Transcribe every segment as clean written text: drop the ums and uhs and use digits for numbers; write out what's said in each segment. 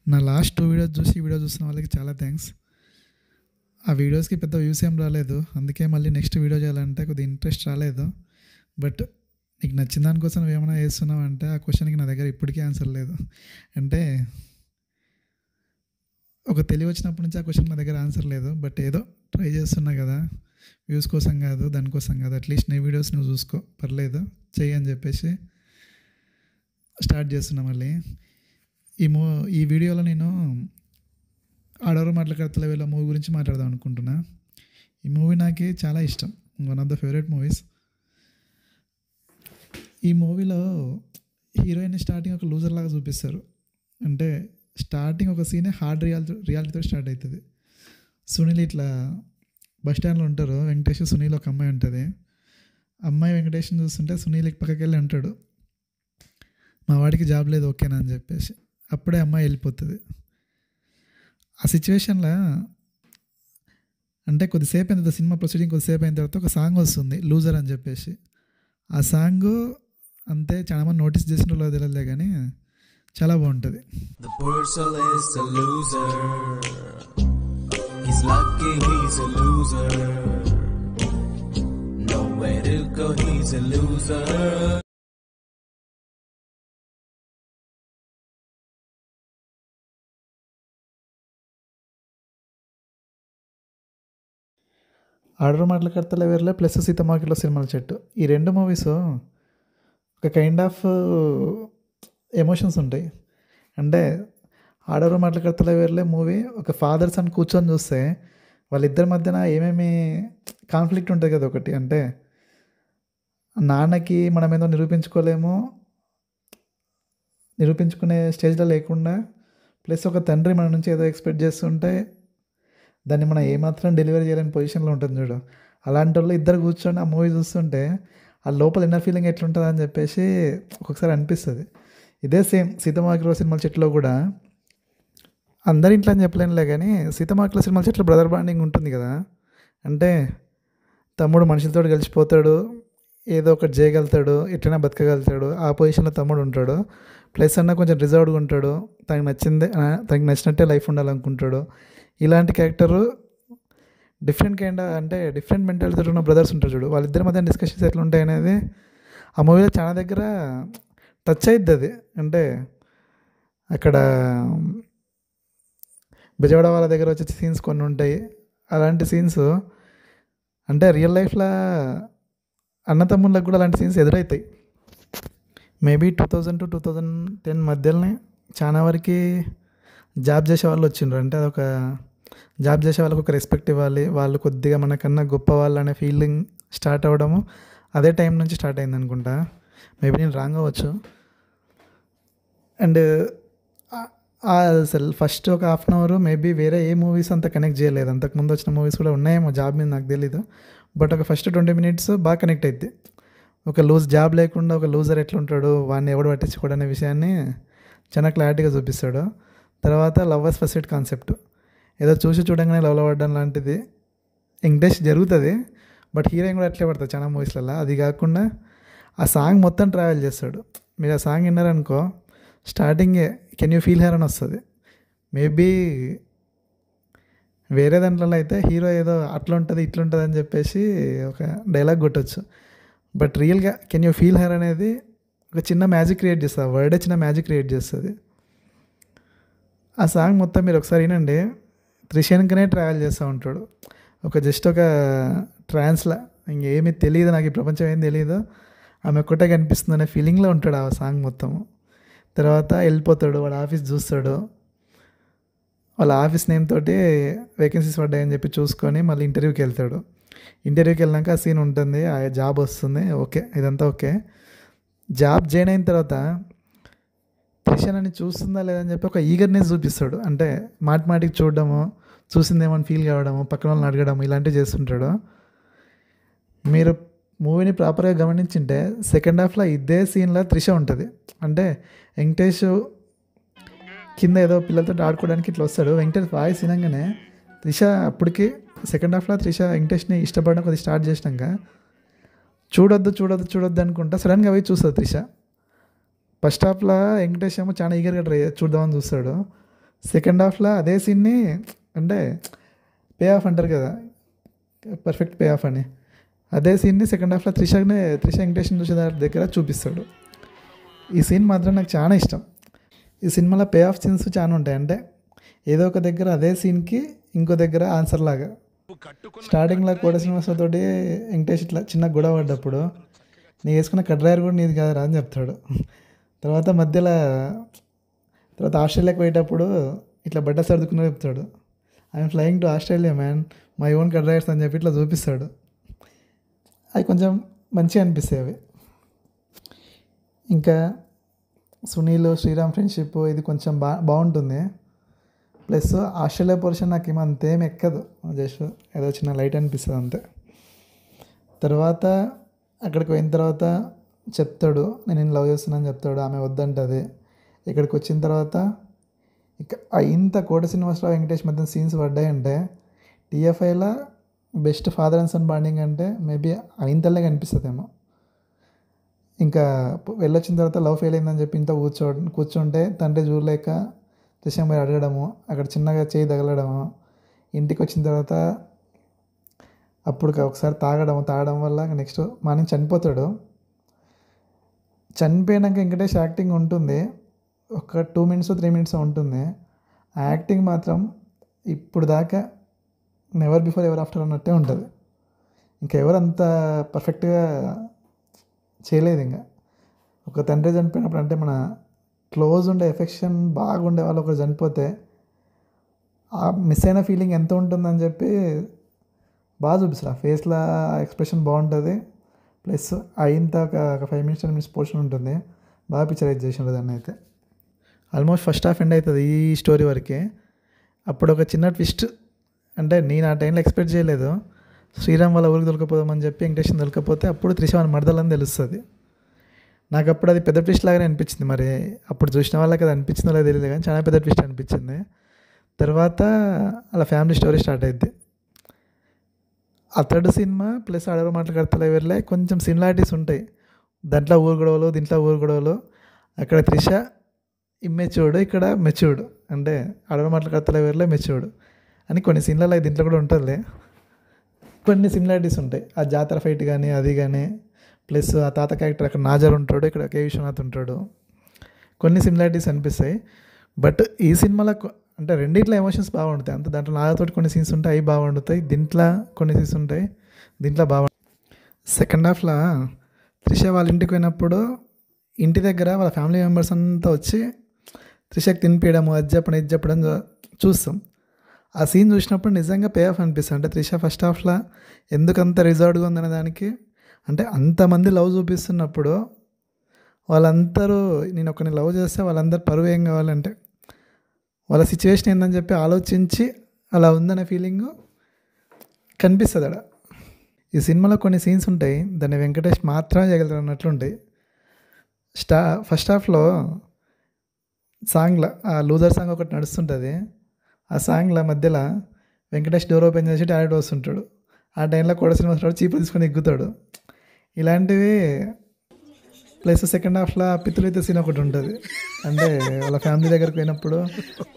నా last 2 videos చూసి ఈ వీడియో చూసిన వాళ్ళకి చాలా థ్యాంక్స్. ఆ వీడియోస్‌కి పెద్ద వ్యూస్ ఏం రాలేదు. అందుకే మళ్ళీ నెక్స్ట్ వీడియో చేయాలంటే కొద్దిగా ఇంట్రెస్ట్ రాలేదు. బట్ నీకు నచ్చిన దానికోసం నువ్వేమైనా చేస్తున్నావంటే ఆ క్వెషన్‌కి నా దగ్గర ఇప్పటికీ ఆన్సర్ లేదు. అంటే ఒక తెలివి వచ్చినప్పటి నుంచి ఆ క్వెషన్‌కి నా దగ్గర ఆన్సర్ లేదు. బట్ ఏదో ట్రై చేస్తున్నా కదా! వ్యూస్ కోసం కాదు, దానికోసం కాదు. అట్లీస్ట్ నీ వీడియోస్ నువ్వు చూసుకో పర్లేదు చెయ్యి అని చెప్పేసి స్టార్ట్ చేస్తున్నా మళ్ళీ. ఈ వీడియోలో నేను ఆడవారు మాటలు వీళ్ళ మూవీ గురించి మాట్లాడదాం అనుకుంటున్నా. ఈ మూవీ నాకు చాలా ఇష్టం. One of the favourite movies. ఈ మూవీలో హీరోయిన్ స్టార్టింగ్ ఒక లూజర్ లాగా చూపిస్తారు. అంటే స్టార్టింగ్ ఒక సీనే హార్డ్ రియాలిటీతో స్టార్ట్ అవుతుంది. సునీల్ ఇట్లా బస్ స్టాండ్లో ఉంటారు. వెంకటేష్, సునీల్ ఒక అమ్మాయి ఉంటుంది. అమ్మాయి వెంకటేష్ని చూస్తుంటే సునీల్ పక్కకి వెళ్ళి అంటాడు, మా వాడికి జాబ్ లేదు ఓకేనా అని చెప్పేసి. అప్పుడే అమ్మాయి వెళ్ళిపోతుంది. ఆ సిచ్యువేషన్లో అంటే కొద్దిసేపు అయిన తర్వాత సినిమా ప్రొసీడింగ్ కొద్దిసేపు అయిన తర్వాత ఒక సాంగ్ వస్తుంది లూజర్ అని చెప్పేసి. ఆ సాంగ్ అంతే చాలామంది నోటీస్ చేసిన వాళ్ళు తెలియదులే కానీ చాలా బాగుంటుంది. The person is a loser. He's lucky he's a loser. Nowhere to go, he's a loser. Order మాటలు వేర్లే ప్లస్ సీతమ్మకిలో సినిమాల చెట్టు, ఈ రెండు మూవీస్ ఒక కైండ్ ఆఫ్ ఎమోషన్స్ ఉంటాయి. అంటే ఆడవారు మాటలు వేర్లే మూవీ ఒక ఫాదర్ సన్ కూర్చొని చూస్తే వాళ్ళిద్దరి మధ్యన ఏమేమి కాన్ఫ్లిక్ట్ ఉంటుంది కదా. ఒకటి అంటే నాన్నకి మనం ఏదో నిరూపించుకునే స్టేజ్లో లేకుండా, ప్లస్ ఒక తండ్రి మన నుంచి ఏదో ఎక్స్పెక్ట్ చేస్తుంటే దాన్ని మనం ఏమాత్రం డెలివరీ చేయలేని పొజిషన్లో ఉంటుంది చూడు. అలాంటి వాళ్ళు ఇద్దరు కూర్చొని ఆ మూవీ చూస్తుంటే ఆ లోపల ఇన్నర్ ఫీలింగ్ ఎట్లుంటుంది అని చెప్పేసి ఒక్కొక్కసారి అనిపిస్తుంది. ఇదే సేమ్ సీతమ్మకిలో సినిమాల చెట్టులో కూడా అందరి ఇంట్లో అని చెప్పలేనులే కానీ సీతమ్మకిలో సినిమాల చెట్లు బ్రదర్ బాండింగ్ ఉంటుంది కదా. అంటే తమ్ముడు మనుషులతో కలిసిపోతాడు, ఏదో ఒకటి చేయగలుగుతాడు, ఎట్లైనా బతకగలుగుతాడు. ఆ పొజిషన్లో తమ్ముడు ఉంటాడు. ప్లస్ అన్న కొంచెం రిజర్వ్డ్గా ఉంటాడు, తనకి నచ్చినట్టే లైఫ్ ఉండాలనుకుంటాడు. ఇలాంటి క్యారెక్టరు డిఫరెంట్ మెంటాలిటీతో ఉన్న బ్రదర్స్ ఉంటారు చూడు. వాళ్ళిద్దరి మధ్య డిస్కషన్స్ ఎట్లా ఉంటాయి అనేది ఆ మూవీలో చాలా దగ్గర టచ్ అవుతుంది. అది అంటే అక్కడ బెజవాడ వాళ్ళ దగ్గర వచ్చే సీన్స్ కొన్ని ఉంటాయి. అలాంటి సీన్స్ అంటే రియల్ లైఫ్లో అన్నతమ్ముళ్ళకి కూడా అలాంటి సీన్స్ ఎదురవుతాయి. మేబీ 2000 to 2010 మధ్యలోనే చాలా వరకు జాబ్ చేసే వాళ్ళు వచ్చిండ్రు. అంటే అదొక జాబ్ చేసే వాళ్ళకి ఒక రెస్పెక్ట్ ఇవ్వాలి, వాళ్ళు కొద్దిగా మనకన్నా గొప్ప వాళ్ళు అనే ఫీలింగ్ స్టార్ట్ అవ్వడము అదే టైం నుంచి స్టార్ట్ అయింది అనుకుంటా. మేబీ నేను రాంగ్ అవ్వచ్చు. అండ్ అసలు ఫస్ట్ ఒక హాఫ్ అన్ అవర్ మేబీ వేరే ఏ మూవీస్ అంత కనెక్ట్ చేయలేదు. అంతకుముందు వచ్చిన మూవీస్ కూడా ఉన్నాయేమో జాబ్ మీద నాకు తెలీదు. బట్ ఒక ఫస్ట్ 20 minutes బాగా కనెక్ట్ అవుద్ది. ఒక జాబ్ లేకుండా ఒక లూజర్ ఎట్లుంటాడు, వాడిని ఎవడు పట్టించుకోడు అనే విషయాన్ని చాలా క్లారిటీగా చూపిస్తాడు. తర్వాత లవర్స్ ఫస్ట్ సైట్ కాన్సెప్ట్ ఏదో చూసి చూడంగానే లవ్లో పడడం లాంటిది వెంకటేష్ జరుగుతుంది. బట్ హీరోయిన్ కూడా అట్లే పడుతుంది చాలా మూవీస్లలో. అది కాకుండా ఆ సాంగ్ మొత్తం ట్రావెల్ చేస్తాడు. మీరు ఆ సాంగ్ విన్నారనుకో స్టార్టింగే కెన్ యూ ఫీల్ హెర్ అని వస్తుంది. మేబీ వేరే దాంట్లో అయితే హీరో ఏదో అట్లా ఉంటుంది ఇట్లా ఉంటుంది అని చెప్పేసి ఒక డైలాగ్ కొట్టచ్చు. బట్ రియల్గా కెన్ యూ ఫీల్ హెర్ అనేది ఒక చిన్న మ్యాజిక్ క్రియేట్ చేస్తుంది. ఆ వర్డే చిన్న మ్యాజిక్ క్రియేట్ చేస్తుంది. ఆ సాంగ్ మొత్తం మీరు ఒకసారి వినండి. త్రిషన్కనే ట్రావెల్ చేస్తూ ఉంటాడు. జస్ట్ ఒక ట్రాన్స్లా ఇంకేమీ తెలియదు, నాకు ఈ ప్రపంచం ఏం తెలియదు, ఆమె ఒక్కటే కనిపిస్తుంది అనే ఫీలింగ్లో ఉంటాడు ఆ సాంగ్ మొత్తము. తర్వాత వెళ్ళిపోతాడు, వాడు ఆఫీస్ చూస్తాడు. వాళ్ళ ఆఫీస్ నేమ్ తోటి వేకెన్సీస్ పడ్డాయని చెప్పి చూసుకొని మళ్ళీ ఇంటర్వ్యూకి వెళ్తాడు. ఇంటర్వ్యూకి వెళ్ళాక ఆ సీన్ ఉంటుంది, ఆ జాబ్ వస్తుంది. ఓకే, ఇదంతా ఓకే. జాబ్ జాయిన్ అయిన తర్వాత త్రిషన్ అని చూస్తుందా లేదని చెప్పి ఒక ఈగర్నెస్ చూపిస్తాడు. అంటే మాటికి చూడడము, చూసిందేమని ఫీల్ కావడము, పక్కన వాళ్ళని అడగడము, ఇలాంటివి చేస్తుంటాడు. మీరు మూవీని ప్రాపర్గా గమనించింటే సెకండ్ హాఫ్లో ఇదే సీన్లో త్రిష ఉంటుంది. అంటే వెంకటేష్ కింద ఏదో పిల్లలతో ఆడుకోవడానికి ఇట్లా వస్తాడు. వెంకటేష్ వాయిస్ వినగానే త్రిష అప్పటికి సెకండ్ హాఫ్లో త్రిష వెంకటేష్ని ఇష్టపడడం కొద్దిగా స్టార్ట్ చేసినాక చూడొద్దు అనుకుంటా సడన్గా పోయి చూస్తుంది త్రిష. ఫస్ట్ హాఫ్లో వెంకటేష్ ఏమో చాలా ఈగర్గా చూద్దామని చూస్తాడు. సెకండ్ హాఫ్లో అదే సీన్ని అంటే పే ఆఫ్ అంటారు కదా, పర్ఫెక్ట్ పే ఆఫ్ అని, అదే సీన్ని సెకండ్ హాఫ్లో త్రిష వెంకటేశ్వర చూసే దగ్గర చూపిస్తాడు. ఈ సీన్ మాత్రం నాకు చాలా ఇష్టం. ఈ సినిమాలో పే ఆఫ్ సీన్స్ చాలా ఉంటాయి. అంటే ఏదో ఒక దగ్గర అదే సీన్కి ఇంకో దగ్గర ఆన్సర్ లాగా. స్టార్టింగ్లో కోట శ్రీనివాసరావుతోటి వెంకటేష్ ఇట్లా చిన్న గొడవ పడ్డప్పుడు, నీ వేసుకున్న కడ్రాయర్ కూడా నీది కాదురా అని చెప్తాడు. తర్వాత మధ్యలో ఆస్ట్రేలియాకి పోయేటప్పుడు ఇట్లా బట్ట సర్దుకుని చెప్తాడు, I'm flying to Australia man, my own కడ్రాయర్స్ అని చెప్పి ఇట్లా చూపిస్తాడు. అవి కొంచెం మంచిగా అనిపిస్తాయి అవి. ఇంకా సునీల్ శ్రీరామ్ ఫ్రెండ్షిప్ ఇది కొంచెం బాగుంటుంది. ప్లస్ ఆస్ట్రేలియా పోర్షన్ నాకు అంతేం ఎక్కదు, జస్ట్ ఏదో చిన్న లైట్ అనిపిస్తుంది అంతే. తర్వాత అక్కడికి పోయిన తర్వాత చెప్తాడు, నేను లవ్ చేస్తున్నాను చెప్తాడు, ఆమె వద్దంటుంది. ఇక్కడికి వచ్చిన తర్వాత ఇక ఇంత కోట శ్రీనివాసరావు వెంకటేష్ మధ్య సీన్స్ పడ్డాయంటే టీఎఫ్ఐలో best father and son bonding అంటే మేబీ ఇంతలే కనిపిస్తుందేమో. ఇంకా వెళ్ళొచ్చిన తర్వాత లవ్ ఫెయిల్ అయిందని చెప్పి ఇంత కూర్చుంటే తండ్రి చూడలేక త్రిషం పోయి అడగడము, అక్కడ చిన్నగా చేయి తగలడము, ఇంటికి వచ్చిన తర్వాత అప్పుడు ఒకసారి తాగడం వల్ల నెక్స్ట్ మార్నింగ్ చనిపోతాడు. చనిపోయినాక వెంకటేష్ యాక్టింగ్ ఉంటుంది, ఒక 2 minutes 3 minutes ఉంటుంది. ఆ యాక్టింగ్ మాత్రం ఇప్పుడు దాకా నెవర్ బిఫోర్ ఎవర్ ఆఫ్టర్ అన్నట్టే ఉంటుంది. ఇంకా ఎవరు అంత పర్ఫెక్ట్గా చేయలేదు. ఇంకా ఒక తండ్రి చనిపోయినప్పుడు అంటే మన క్లోజ్ ఉండే ఎఫెక్షన్ బాగుండే వాళ్ళు ఒకరు చనిపోతే ఆ మిస్ అయిన ఫీలింగ్ ఎంత ఉంటుందని చెప్పి బాగా చూపిస్తారు. ఆ ఫేస్లో ఎక్స్ప్రెషన్ బాగుంటుంది. ప్లస్ అయింత ఒక 5 minutes 10 minutes పోర్షన్ ఉంటుంది. బాగా పిక్చరైజ్ చేసి ఉంటుంది దాన్ని అయితే. ఆల్మోస్ట్ ఫస్ట్ హాఫ్ ఎండ్ అవుతుంది ఈ స్టోరీ వరకే. అప్పుడు ఒక చిన్న ట్విస్ట్, అంటే నేను ఆ టైంలో ఎక్స్పెక్ట్ చేయలేదు. శ్రీరామ్ వాళ్ళ ఊరికి దొరకపోదామని చెప్పి వెంకటేశ్వరం దొరకపోతే అప్పుడు త్రిష మరదలని తెలుస్తుంది. నాకు అప్పుడు అది పెద్ద ట్విస్ట్ లాగానే అనిపించింది. మరి అప్పుడు చూసిన వాళ్ళకి అది అనిపించిందో లేదో తెలియదు, కానీ చాలా పెద్ద ట్విస్ట్ అనిపించింది. తర్వాత అలా ఫ్యామిలీ స్టోరీ స్టార్ట్ అయింది. ఆ థర్డ్ సినిమా ప్లస్ అడవి మాటలు వెళ్ళే కొంచెం సిమిలారిటీస్ ఉంటాయి. దాంట్లో ఊరు గొడవలు, దీంట్లో ఊరు గొడవలు. అక్కడ త్రిష ఇమ్మెచ్యూర్డ్, ఇక్కడ మెచ్యూర్డ్. అంటే అడవి మాటలు వెళ్ళే మెచ్యూర్డ్ అని కొన్ని సీన్లలో దీంట్లో కూడా ఉంటుందిలే. కొన్ని సిమిలారిటీస్ ఉంటాయి. ఆ జాతర ఫైట్ కానీ అది కానీ, ప్లస్ ఆ తాత క్యారెక్టర్ అక్కడ నాజర్ ఉంటాడు, ఇక్కడ కే విశ్వనాథ్ ఉంటాడు. కొన్ని సిమిలారిటీస్ అనిపిస్తాయి. బట్ ఈ సినిమాలో అంటే రెండిట్లో ఎమోషన్స్ బాగుంటాయి. అంతే దాంట్లో నాతో కొన్ని సీన్స్ ఉంటాయి, అవి బాగుంటాయి. దీంట్లో కొన్ని సీన్స్ ఉంటాయి, దీంట్లో బాగుంటాయి. సెకండ్ హాఫ్లో త్రిష వాళ్ళ ఇంటికి పోయినప్పుడు ఇంటి దగ్గర వాళ్ళ ఫ్యామిలీ మెంబర్స్ అంతా వచ్చి త్రిషకి తినిపించడము, అది చెప్పడం ఇది చెప్పడం చూస్తాం. ఆ సీన్ చూసినప్పుడు నిజంగా పే ఆఫ్ అనిపిస్తుంది. అంటే త్రిష ఫస్ట్ హాఫ్లో ఎందుకంత రిజర్వ్డ్గా ఉందనే దానికి, అంటే అంతమంది లవ్ చూపిస్తున్నప్పుడు వాళ్ళందరూ నేను ఒకరిని లవ్ చేస్తే వాళ్ళందరూ పరువు ఏం కావాలంటే వాళ్ళ సిచ్యువేషన్ ఏందని చెప్పి ఆలోచించి అలా ఉందనే ఫీలింగు కనిపిస్తుంది అక్కడ. ఈ సినిమాలో కొన్ని సీన్స్ ఉంటాయి, దాన్ని వెంకటేష్ మాత్రమే చేయగలుగుతారు అన్నట్లుంటాయి. ఫస్ట్ హాఫ్లో సాంగ్లో ఆ లూజర్ సాంగ్ ఒకటి నడుస్తుంటుంది. ఆ సాంగ్ల మధ్యలో వెంకటేష్ డోర్ ఓపెన్ చేసి టాయిలెట్ వస్తుంటాడు. ఆ టైంలో కోట శ్రీనివాసరావు చీపులు తీసుకొని ఎగ్గుతాడు. ఇలాంటివి. ప్లస్ సెకండ్ హాఫ్లో పిత్తులైతే సీన్ ఒకటి ఉంటుంది. అంటే వాళ్ళ ఫ్యామిలీ దగ్గరికి పోయినప్పుడు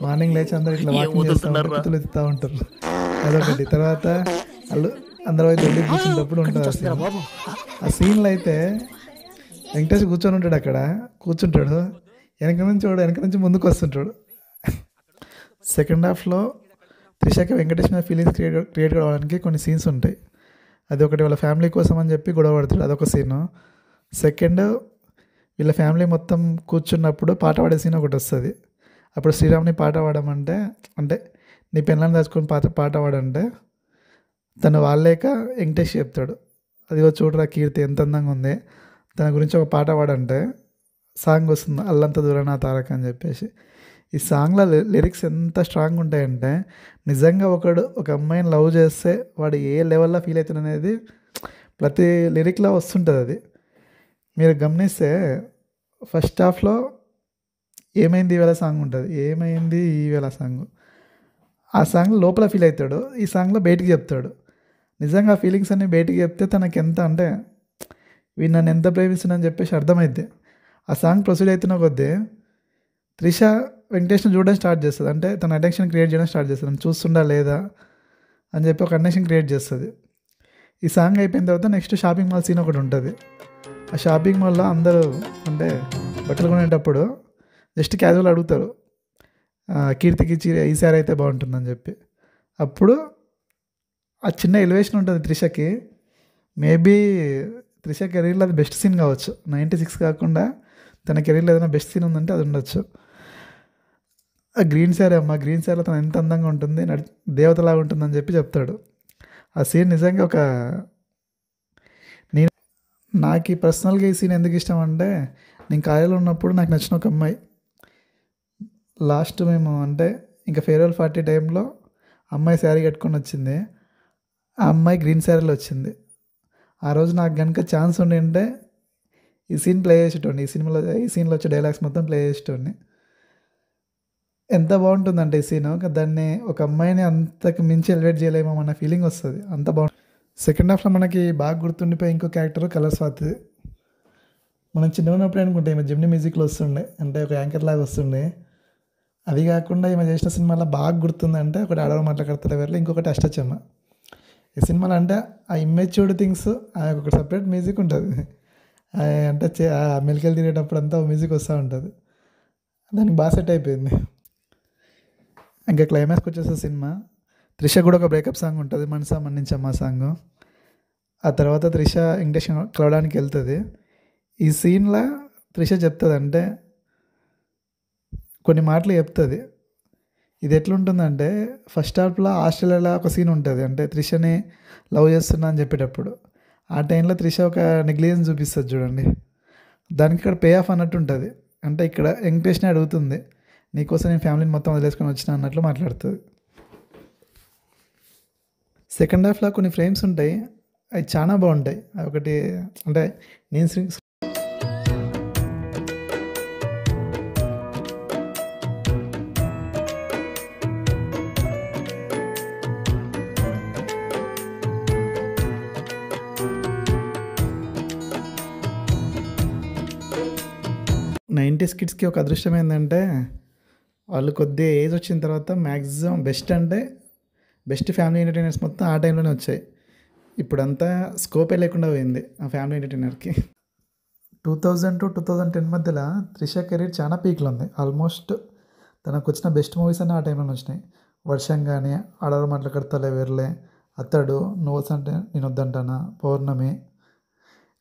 మార్నింగ్ లేచి అందరూ ఇట్లా వాకింగ్ చేస్తూ ఉంటారు, పిత్తులు ఎత్తుతూ ఉంటారు, అదొకటి. తర్వాత వాళ్ళు అందరూ అయితే వెళ్ళి కూర్చున్నప్పుడు ఉంటుంది ఆ సీన్లో. అయితే వెంకటేష్ కూర్చొని ఉంటాడు, అక్కడ కూర్చుంటాడు, వెనక నుంచి ముందుకు వస్తుంటాడు. సెకండ్ హాఫ్లో త్రిషకి వెంకటేష్ మీద ఫీలింగ్స్ క్రియేట్ కావడానికి కొన్ని సీన్స్ ఉంటాయి. అది ఒకటి వాళ్ళ ఫ్యామిలీ కోసం అని చెప్పి గొడవ పడతాడు, అదొక సీను. సెకండ్ వీళ్ళ ఫ్యామిలీ మొత్తం కూర్చున్నప్పుడు పాట పాడే సీన్ ఒకటి వస్తుంది. అప్పుడు శ్రీరామ్ని పాట పాడమంటే, అంటే నీ పెళ్ళాన్ని దాచుకొని పాట పాడంటే తను వాళ్ళేక వెంకటేష్ చెప్తాడు, అదిగో చూడరా కీర్తి ఎంత అందంగా ఉంది, తన గురించి ఒక పాట పాడంటే సాంగ్ వస్తుంది, అల్లంత దూరం నా తారక అని చెప్పేసి. ఈ సాంగ్లో లిరిక్స్ ఎంత స్ట్రాంగ్ ఉంటాయంటే నిజంగా ఒక అమ్మాయిని లవ్ చేస్తే వాడు ఏ లెవెల్లో ఫీల్ అవుతుంది అనేది ప్రతి లిరిక్లో వస్తుంటుంది. అది మీరు గమనిస్తే ఫస్ట్ హాఫ్లో ఏమైంది ఈవేళ సాంగ్ ఉంటుంది, ఏమైంది ఈవేళ సాంగ్. ఆ సాంగ్ లోపల ఫీల్ అవుతాడు, ఈ సాంగ్లో బయటికి చెప్తాడు. నిజంగా ఆ ఫీలింగ్స్ అన్నీ బయటికి చెప్తే తనకి ఎంత అంటే వీడు నన్ను ఎంత ప్రేమిస్తున్నాను చెప్పేసి అర్థమైద్ది. ఆ సాంగ్ ప్రొసీడ్ అవుతున్న కొద్దీ త్రిష వెంకటేష్ని చూడడం స్టార్ట్ చేస్తుంది. అంటే తన అటెన్షన్ క్రియేట్ చేయడం స్టార్ట్ చేస్తుంది. తను చూస్తుండా లేదా అని చెప్పి ఒక అటెన్షన్ క్రియేట్ చేస్తుంది. ఈ సాంగ్ అయిపోయిన తర్వాత నెక్స్ట్ షాపింగ్ మాల్ సీన్ ఒకటి ఉంటుంది. ఆ షాపింగ్ మాల్లో అందరూ అంటే బట్టలు కొనేటప్పుడు జస్ట్ క్యాజువల్ అడుగుతారు, కీర్తికి ఈ సారీ అయితే బాగుంటుందని చెప్పి. అప్పుడు ఆ చిన్న ఎలివేషన్ ఉంటుంది త్రిషకి. మేబీ త్రిష కెరీర్లో అది బెస్ట్ సీన్ కావచ్చు. 96 కాకుండా తన కెరీర్లో ఏదైనా బెస్ట్ సీన్ ఉందంటే అది ఉండొచ్చు. ఆ గ్రీన్ శారీ అమ్మ, గ్రీన్ శారీలో తను ఎంత అందంగా ఉంటుంది, దేవతలాగా ఉంటుందని చెప్పి చెప్తాడు. ఆ సీన్ నిజంగా ఒక నాకు పర్సనల్గా ఈ సీన్ ఎందుకు ఇష్టం అంటే, నేను కాలేజీలో ఉన్నప్పుడు నాకు నచ్చిన ఒక అమ్మాయి లాస్ట్ మేము అంటే ఇంకా ఫేర్వెల్ పార్టీ టైంలో అమ్మాయి శారీ కట్టుకొని వచ్చింది. ఆ అమ్మాయి గ్రీన్ శారీలో వచ్చింది. ఆ రోజు నాకు కనుక ఛాన్స్ ఉండింటే ఈ సీన్ ప్లే చేసేటోడిని. ఈ సీన్లో వచ్చే డైలాగ్స్ మొత్తం ప్లే చేసేటోడిని. ఎంత బాగుంటుందంటే ఈ సీన్, దాన్ని ఒక అమ్మాయిని అంతకు మించి ఎలివేట్ చేయలేమో అన్న ఫీలింగ్ వస్తుంది. అంత బాగుంటుంది. సెకండ్ హాఫ్లో మనకి బాగా గుర్తుండిపోయి ఇంకో క్యారెక్టర్ కలర్ స్వాతి. మనం చిన్నగా ఉన్నప్పుడు అనుకుంటే ఈమె జెమినీ మ్యూజిక్లో వస్తుండే, అంటే ఒక యాంకర్ లాగా వస్తుండే. అది కాకుండా ఈమె చేసిన సినిమాలో బాగా గుర్తుందంటే ఒకటి ఆడవారు మాట్లాడతారు వేరే, ఇంకొకటి అష్టచమ్మ. ఈ సినిమాలో అంటే ఆ ఇమ్మెచ్యూర్డ్ థింగ్స్ ఒక సపరేట్ మ్యూజిక్ ఉంటుంది. అంటే మెలికలు తిరిగేటప్పుడు అంతా మ్యూజిక్ వస్తూ ఉంటుంది. దానికి బాగా సెట్ అయిపోయింది. ఇంకా క్లైమాక్స్కి వచ్చేసే సినిమా త్రిష కూడా ఒక బ్రేకప్ సాంగ్ ఉంటుంది, మనసా మన్నించమ్మ సాంగ్. ఆ తర్వాత త్రిష వెంకటేష్ కలవడానికి వెళ్తుంది. ఈ సీన్లో త్రిష చెప్తుంది అంటే కొన్ని మాటలు చెప్తుంది. ఇది ఎట్లుంటుందంటే ఫస్ట్ హాఫ్లో ఆస్ట్రేలియాలో ఒక సీన్ ఉంటుంది, అంటే త్రిషని లవ్ చేస్తున్నా అని చెప్పేటప్పుడు. ఆ టైంలో త్రిష ఒక నెగ్లిజెన్స్ చూపిస్తుంది చూడండి. దానికి ఇక్కడ పే ఆఫ్ అన్నట్టు ఉంటుంది. అంటే ఇక్కడ వెంకటేష్ని అడుగుతుంది, నీకోసం నేను ఫ్యామిలీని మొత్తం వదిలేసుకొని వచ్చిన అన్నట్లు మాట్లాడుతుంది. సెకండ్ హాఫ్లో కొన్ని ఫ్రేమ్స్ ఉంటాయి, అవి చాలా బాగుంటాయి. ఒకటి అంటే నేను 90s కిడ్స్కి ఒక అదృష్టం ఏంటంటే వాళ్ళు కొద్దిగా ఏజ్ వచ్చిన తర్వాత మ్యాక్సిమం బెస్ట్ ఫ్యామిలీ ఎంటర్టైనర్స్ మొత్తం ఆ టైంలోనే వచ్చాయి. ఇప్పుడంతా స్కోపే లేకుండా పోయింది ఆ ఫ్యామిలీ ఎంటర్టైనర్కి. 2000 to 2010 మధ్యలో త్రిష కెరీర్ చాలా పీక్లో ఉంది. ఆల్మోస్ట్ తనకు వచ్చిన బెస్ట్ మూవీస్ అన్నీ ఆ టైంలోనే వచ్చినాయి. వర్షం కానీ, ఆడవారు మాట్లాడతాలే వేర్లే, అతడు, నోట్స్ అంటే నేను వద్దంటానా, పౌర్ణమి.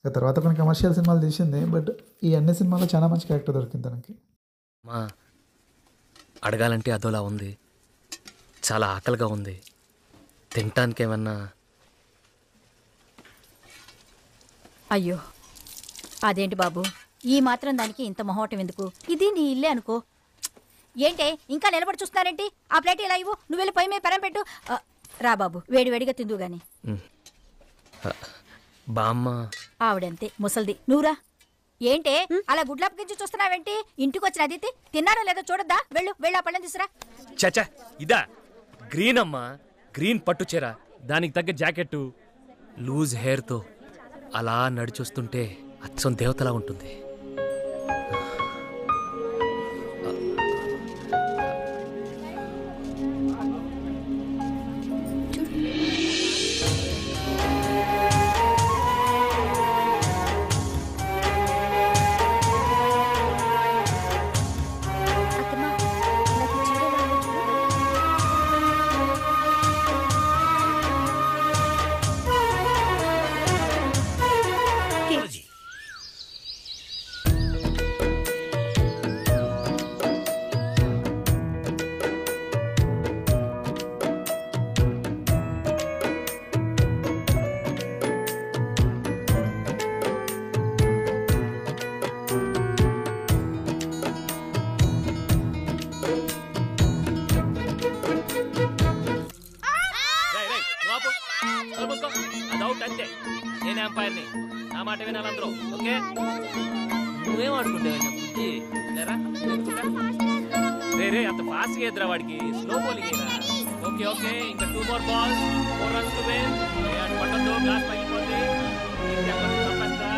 ఇక తర్వాత కొన్ని కమర్షియల్ సినిమాలు తీసింది. బట్ ఈ అన్ని సినిమాల్లో చాలా మంచి క్యారెక్టర్ దొరికింది తనకి. మా అడగాలంటే అదోలా ఉంది, చాలా ఆకలిగా ఉంది, తినటానికి ఏమన్నా. అయ్యో అదేంటి బాబు, ఈ మాత్రం దానికి ఇంత మొహోటం ఎందుకు? ఇది నీ ఇల్లే అనుకో. ఏంటే ఇంకా నిలబడి చూస్తున్నారేంటి? ఆ ప్లేట్ ఇలా ఇవ్వు, నువ్వు వెళ్ళి పై మీద పెరం పెట్టు. రా బాబు, వేడివేడిగా తిందు గాని. బామ్మ ఆవిడంతే ముసల్ది, నువ్వురా. ఏంటే అలా గుడ్లప్పగించి చూస్తున్నావేంటి? ఇంటికి వచ్చిన అదితి తిన్నారో లేదో చూడద్దా? వెళ్ళు వెళ్ళి ఆ పళ్ళని తీసురా. చచ్చా, ఇదా గ్రీన్ అమ్మా, గ్రీన్ పట్టు చీర, దానికి తగ్గ జాకెట్టు, లూజ్ హెయిర్తో అలా నడిచొస్తుంటే అచ్చం దేవతలా ఉంటుంది. నేను ఎంపైర్ని, నా మాట వినాలందరూ. ఓకే, నువ్వేం ఆడుకుంటావు? రే అంత ఫాస్ట్గా ఎదురా వాడికి, స్లో బౌలింగ్ అయినా. ఓకే ఓకే, ఇంకా 2 more balls, 4 runs to win. పట్టద్దు, గ్లాస్ పగిలిపోతే చంపేస్తా.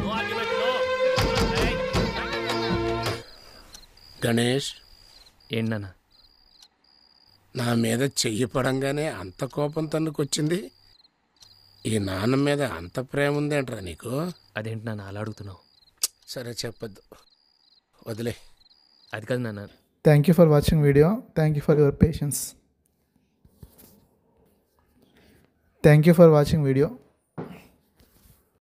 No argument, no. గణేష్, ఏంటి నాన్న? నా మీద చెయ్యి పడంగానే అంత కోపం తన్నుకొచ్చింది. ఈ నాన్న మీద అంత ప్రేమ ఉందేంట్రా నీకు? అదేంటి నాన్న అలా అడుగుతున్నావు? సరే చెప్పొద్దు, వదిలే. అది కాదు నాన్న. Thank you for watching video. Thank you for your patience. Thank you for watching video.